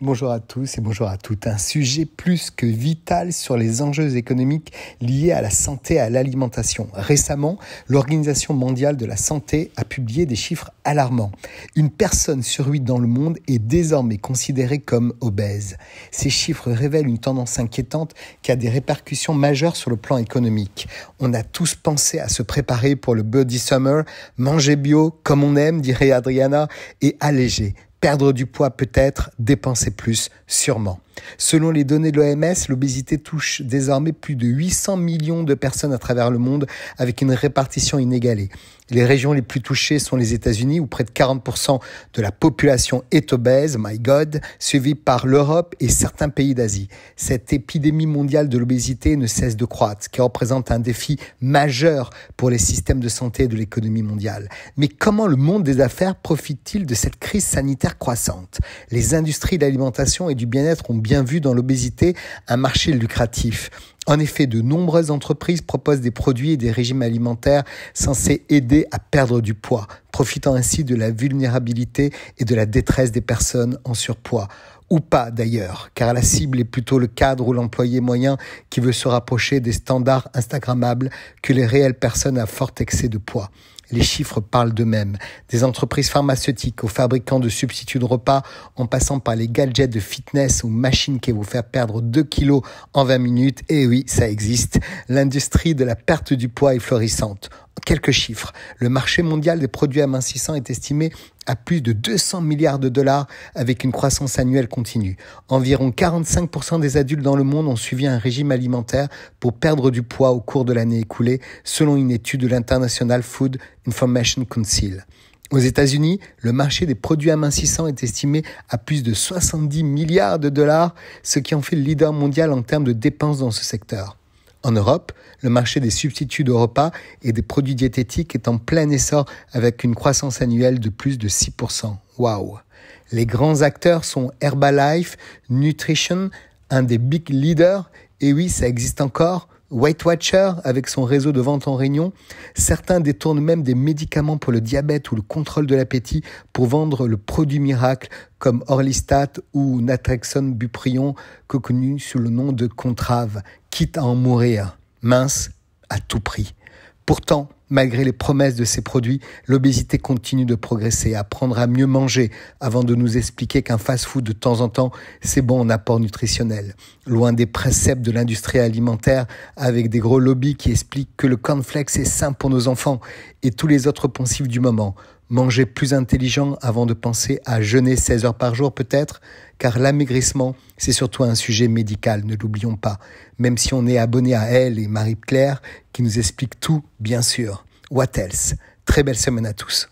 Bonjour à tous et bonjour à toutes. Un sujet plus que vital sur les enjeux économiques liés à la santé et à l'alimentation. Récemment, l'Organisation mondiale de la santé a publié des chiffres alarmants. Une personne sur 8 dans le monde est désormais considérée comme obèse. Ces chiffres révèlent une tendance inquiétante qui a des répercussions majeures sur le plan économique. On a tous pensé à se préparer pour le Body Summer, manger bio comme on aime, dirait Adriana, et alléger. Perdre du poids peut-être, dépenser plus, sûrement. Selon les données de l'OMS, l'obésité touche désormais plus de 800 millions de personnes à travers le monde avec une répartition inégalée. Les régions les plus touchées sont les États-Unis où près de 40% de la population est obèse, my God, suivi par l'Europe et certains pays d'Asie. Cette épidémie mondiale de l'obésité ne cesse de croître, ce qui représente un défi majeur pour les systèmes de santé et de l'économie mondiale. Mais comment le monde des affaires profite-t-il de cette crise sanitaire croissante ? Les industries de l'alimentation et du bien-être ont bien vu dans l'obésité un marché lucratif. En effet, de nombreuses entreprises proposent des produits et des régimes alimentaires censés aider à perdre du poids, profitant ainsi de la vulnérabilité et de la détresse des personnes en surpoids. Ou pas d'ailleurs, car la cible est plutôt le cadre ou l'employé moyen qui veut se rapprocher des standards instagrammables que les réelles personnes à fort excès de poids. Les chiffres parlent d'eux-mêmes. Des entreprises pharmaceutiques aux fabricants de substituts de repas, en passant par les gadgets de fitness ou machines qui vont vous faire perdre 2 kilos en 20 minutes. Et oui, ça existe. L'industrie de la perte du poids est florissante. Quelques chiffres. Le marché mondial des produits amincissants est estimé à plus de 200 milliards de dollars avec une croissance annuelle continue. Environ 45% des adultes dans le monde ont suivi un régime alimentaire pour perdre du poids au cours de l'année écoulée, selon une étude de l'International Food Information Council. Aux États-Unis, le marché des produits amincissants est estimé à plus de 70 milliards de dollars, ce qui en fait le leader mondial en termes de dépenses dans ce secteur. En Europe, le marché des substituts de repas et des produits diététiques est en plein essor avec une croissance annuelle de plus de 6%. Waouh! Les grands acteurs sont Herbalife, Nutrition, un des big leaders, et oui, ça existe encore, Weight Watcher avec son réseau de vente en réunion. Certains détournent même des médicaments pour le diabète ou le contrôle de l'appétit pour vendre le produit miracle comme Orlistat ou Naltrexone Buprion, connu sous le nom de Contrave, quitte à en mourir, mince, à tout prix. Pourtant, malgré les promesses de ces produits, l'obésité continue de progresser, apprendre à mieux manger avant de nous expliquer qu'un fast-food de temps en temps, c'est bon en apport nutritionnel. Loin des préceptes de l'industrie alimentaire avec des gros lobbies qui expliquent que le cornflakes est sain pour nos enfants et tous les autres poncifs du moment. Manger plus intelligent avant de penser à jeûner 16 heures par jour peut-être, car l'amaigrissement, c'est surtout un sujet médical, ne l'oublions pas, même si on est abonné à elle et Marie-Claire qui nous expliquent tout, bien sûr. What else ? Très belle semaine à tous.